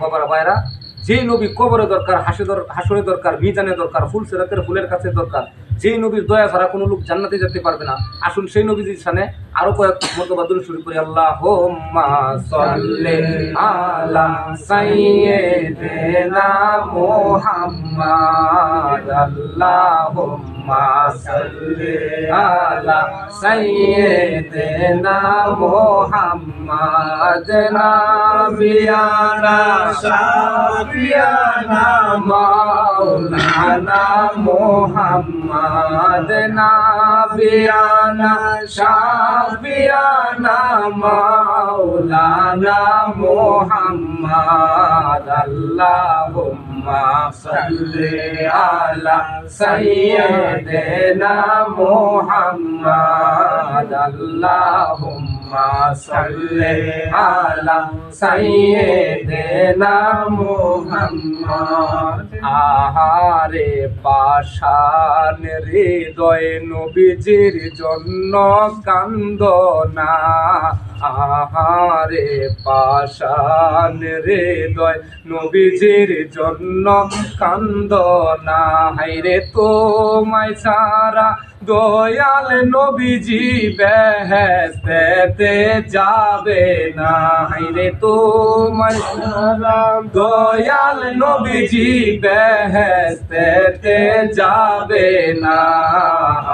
বাবারা ভাইরা, যে নবী কবরে দরকার, হাসরে দরকার, মিজানে দরকার, ফুল সিরাতের ফুলের কাছে দরকার, যেই নবীর দয়া ছাড়া কোনো লোক জান্নাতে যেতে পারবে না। আসুন সেই নবীজির শানে আরো কয়েক মর্তবা দুরূদ শরীফ পড়ি। আল্লাহুম্মা সাল্লি আলা সাইয়্যিদিনা মুহাম্মাদ, আল্লাহুম্মা সাল্লি আলা সাইয়্যিদিনা মুহাম্মাদ, নাবিয়ানা শাফিয়ানা মাওলানা মুহাম্মাদ, নাবিয়ানা শাফিয়ানা মাওলানা মুহাম্মাদ, আল্লাহুম্মা সাল্লি আলা সাইয়্যিদিনা মুহাম্মাদ, আল্লাহুম্মা সাল্লি আলা সাইয়্যিদিনা মুহাম্মাদ। আহারে পাষাণ হৃদয় নবীজির জন্য কান্দনা, আহারে পাষাণ হৃদয় নবীজির জন্য কান্দনা। হায়রে তোমায় ছাড়া দয়াল নবীজি বেহেশতে যাবে না, হায়রে তোমায় ছাড়া দয়াল নবীজি বেহেশতে যাবে না।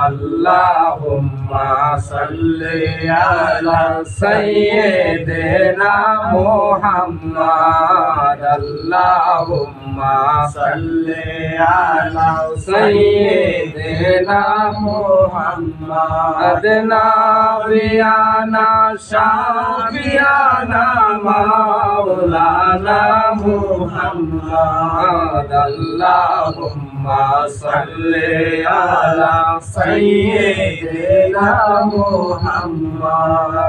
আল্লাহুম্মা সাল্লি আলা সাইয়্যিদিনা মুহাম্মাদ, আল্লাহুম্মা সাল্লি আলা সাইয়্যিদিনা মুহাম্মাদ, নাবিয়ানা শাফিয়ানা মাওলানা মুহাম্মাদ, আল্লাহুম্মা সাল্লি আলা সাইয়্যিদিনা মুহাম্মাদ।